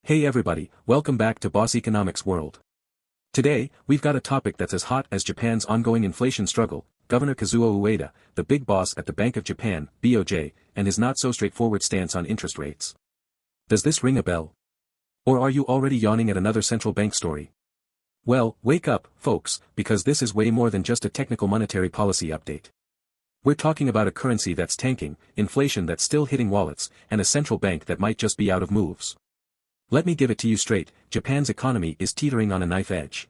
Hey everybody, welcome back to Boss Economics World. Today, we've got a topic that's as hot as Japan's ongoing inflation struggle, Governor Kazuo Ueda, the big boss at the Bank of Japan, BOJ, and his not-so-straightforward stance on interest rates. Does this ring a bell? Or are you already yawning at another central bank story? Well, wake up, folks, because this is way more than just a technical monetary policy update. We're talking about a currency that's tanking, inflation that's still hitting wallets, and a central bank that might just be out of moves. Let me give it to you straight, Japan's economy is teetering on a knife edge.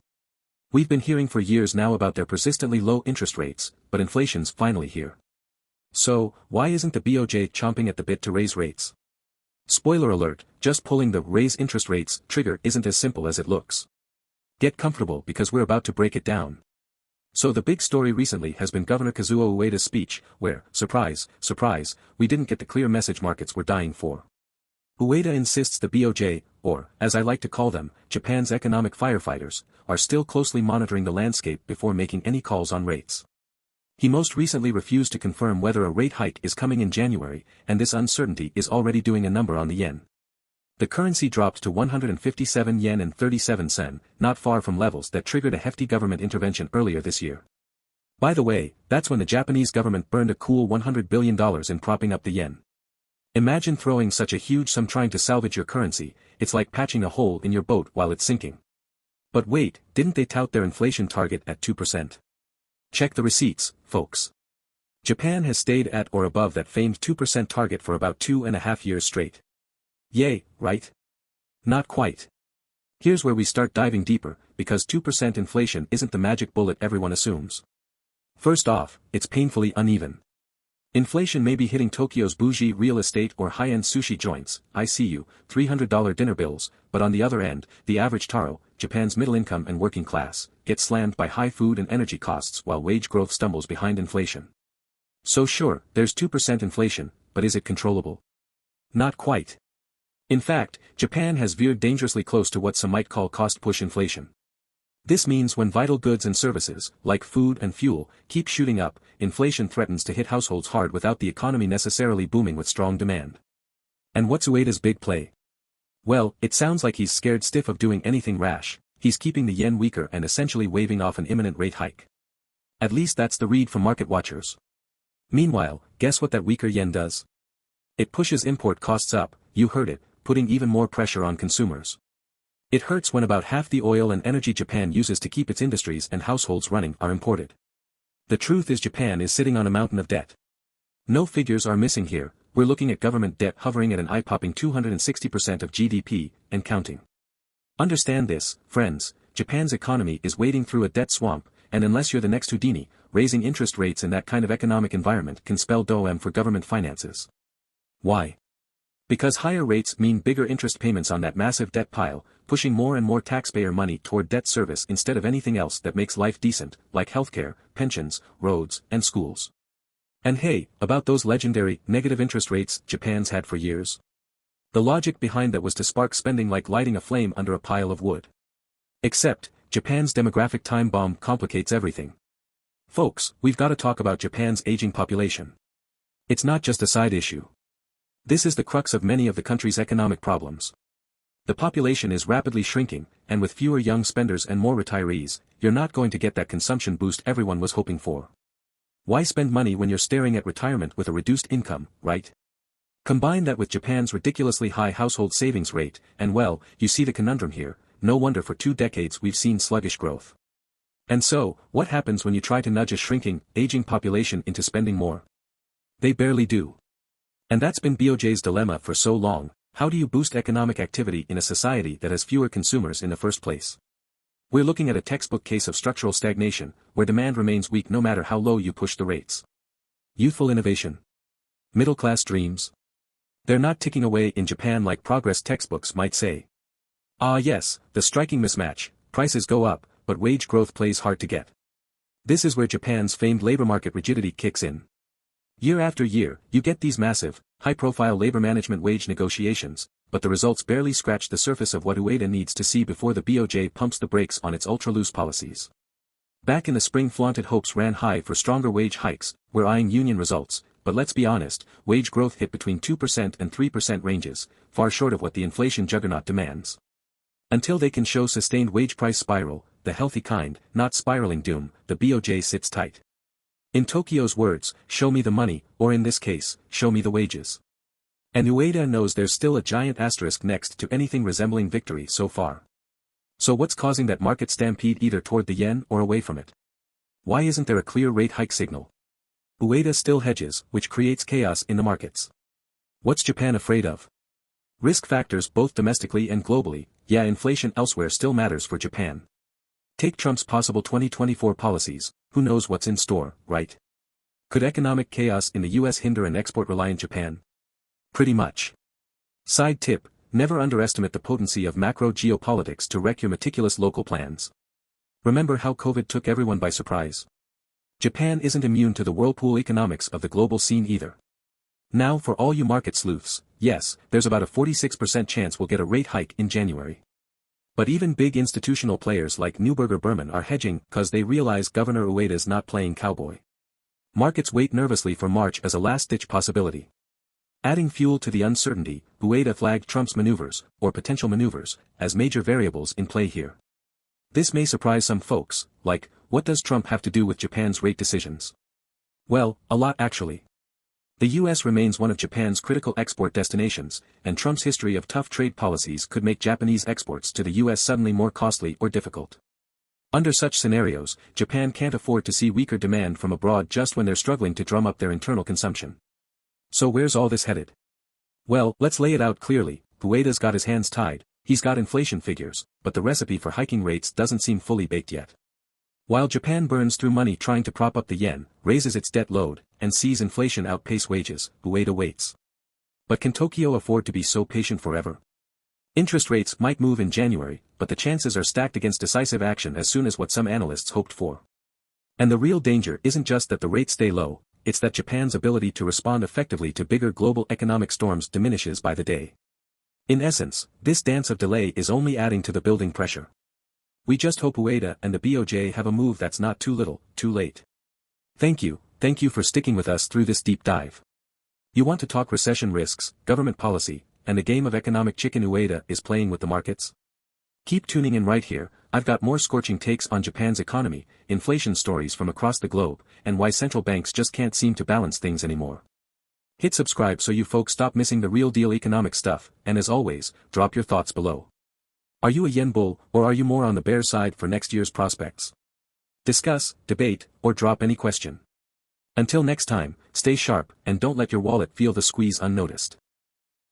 We've been hearing for years now about their persistently low interest rates, but inflation's finally here. So, why isn't the BOJ chomping at the bit to raise rates? Spoiler alert, just pulling the raise interest rates trigger isn't as simple as it looks. Get comfortable because we're about to break it down. So the big story recently has been Governor Kazuo Ueda's speech, where, surprise, surprise, we didn't get the clear message markets were dying for. Ueda insists the BOJ, or, as I like to call them, Japan's economic firefighters, are still closely monitoring the landscape before making any calls on rates. He most recently refused to confirm whether a rate hike is coming in January, and this uncertainty is already doing a number on the yen. The currency dropped to 157 yen and 37 sen, not far from levels that triggered a hefty government intervention earlier this year. By the way, that's when the Japanese government burned a cool $100 billion in propping up the yen. Imagine throwing such a huge sum trying to salvage your currency, it's like patching a hole in your boat while it's sinking. But wait, didn't they tout their inflation target at 2%? Check the receipts, folks. Japan has stayed at or above that famed 2% target for about 2.5 years straight. Yay, right? Not quite. Here's where we start diving deeper, because 2% inflation isn't the magic bullet everyone assumes. First off, it's painfully uneven. Inflation may be hitting Tokyo's bougie real estate or high-end sushi joints, ICU, $300 dinner bills, but on the other end, the average Taro, Japan's middle income and working class, gets slammed by high food and energy costs while wage growth stumbles behind inflation. So sure, there's 2% inflation, but is it controllable? Not quite. In fact, Japan has veered dangerously close to what some might call cost-push inflation. This means when vital goods and services, like food and fuel, keep shooting up, inflation threatens to hit households hard without the economy necessarily booming with strong demand. And what's Ueda's big play? Well, it sounds like he's scared stiff of doing anything rash, he's keeping the yen weaker and essentially waving off an imminent rate hike. At least that's the read from market watchers. Meanwhile, guess what that weaker yen does? It pushes import costs up, you heard it, putting even more pressure on consumers. It hurts when about half the oil and energy Japan uses to keep its industries and households running are imported. The truth is Japan is sitting on a mountain of debt. No figures are missing here, we're looking at government debt hovering at an eye-popping 260% of GDP, and counting. Understand this, friends, Japan's economy is wading through a debt swamp, and unless you're the next Houdini, raising interest rates in that kind of economic environment can spell doem for government finances. Why? Because higher rates mean bigger interest payments on that massive debt pile, pushing more and more taxpayer money toward debt service instead of anything else that makes life decent, like healthcare, pensions, roads, and schools. And hey, about those legendary, negative interest rates Japan's had for years. The logic behind that was to spark spending like lighting a flame under a pile of wood. Except, Japan's demographic time bomb complicates everything. Folks, we've got to talk about Japan's aging population. It's not just a side issue. This is the crux of many of the country's economic problems. The population is rapidly shrinking, and with fewer young spenders and more retirees, you're not going to get that consumption boost everyone was hoping for. Why spend money when you're staring at retirement with a reduced income, right? Combine that with Japan's ridiculously high household savings rate, and well, you see the conundrum here, no wonder for 2 decades we've seen sluggish growth. And so, what happens when you try to nudge a shrinking, aging population into spending more? They barely do. And that's been BOJ's dilemma for so long. How do you boost economic activity in a society that has fewer consumers in the first place? We're looking at a textbook case of structural stagnation, where demand remains weak no matter how low you push the rates. Youthful innovation. Middle-class dreams. They're not ticking away in Japan like progress textbooks might say. Ah yes, the striking mismatch, prices go up, but wage growth plays hard to get. This is where Japan's famed labor market rigidity kicks in. Year after year, you get these massive, high-profile labor management wage negotiations, but the results barely scratch the surface of what Ueda needs to see before the BOJ pumps the brakes on its ultra-loose policies. Back in the spring flaunted hopes ran high for stronger wage hikes, we're eyeing union results, but let's be honest, wage growth hit between 2% and 3% ranges, far short of what the inflation juggernaut demands. Until they can show sustained wage price spiral, the healthy kind, not spiraling doom, the BOJ sits tight. In Tokyo's words, show me the money, or in this case, show me the wages. And Ueda knows there's still a giant asterisk next to anything resembling victory so far. So what's causing that market stampede either toward the yen or away from it? Why isn't there a clear rate hike signal? Ueda still hedges, which creates chaos in the markets. What's Japan afraid of? Risk factors both domestically and globally. Yeah, inflation elsewhere still matters for Japan. Take Trump's possible 2024 policies, who knows what's in store, right? Could economic chaos in the US hinder an export-reliant Japan? Pretty much. Side tip, never underestimate the potency of macro geopolitics to wreck your meticulous local plans. Remember how COVID took everyone by surprise? Japan isn't immune to the whirlpool economics of the global scene either. Now for all you market sleuths, yes, there's about a 46% chance we'll get a rate hike in January. But even big institutional players like Neuberger Berman are hedging cause they realize Governor Ueda's not playing cowboy. Markets wait nervously for March as a last-ditch possibility. Adding fuel to the uncertainty, Ueda flagged Trump's maneuvers, or potential maneuvers, as major variables in play here. This may surprise some folks, like, what does Trump have to do with Japan's rate decisions? Well, a lot actually. The US remains one of Japan's critical export destinations, and Trump's history of tough trade policies could make Japanese exports to the US suddenly more costly or difficult. Under such scenarios, Japan can't afford to see weaker demand from abroad just when they're struggling to drum up their internal consumption. So where's all this headed? Well, let's lay it out clearly. Ueda's got his hands tied, he's got inflation figures, but the recipe for hiking rates doesn't seem fully baked yet. While Japan burns through money trying to prop up the yen, raises its debt load, and sees inflation outpace wages, Ueda waits. But can Tokyo afford to be so patient forever? Interest rates might move in January, but the chances are stacked against decisive action as soon as what some analysts hoped for. And the real danger isn't just that the rates stay low, it's that Japan's ability to respond effectively to bigger global economic storms diminishes by the day. In essence, this dance of delay is only adding to the building pressure. We just hope Ueda and the BOJ have a move that's not too little, too late. Thank you for sticking with us through this deep dive. You want to talk recession risks, government policy, and the game of economic chicken Ueda is playing with the markets? Keep tuning in right here. I've got more scorching takes on Japan's economy, inflation stories from across the globe, and why central banks just can't seem to balance things anymore. Hit subscribe so you folks stop missing the real deal economic stuff, and as always, drop your thoughts below. Are you a yen bull, or are you more on the bear side for next year's prospects? Discuss, debate, or drop any question. Until next time, stay sharp and don't let your wallet feel the squeeze unnoticed.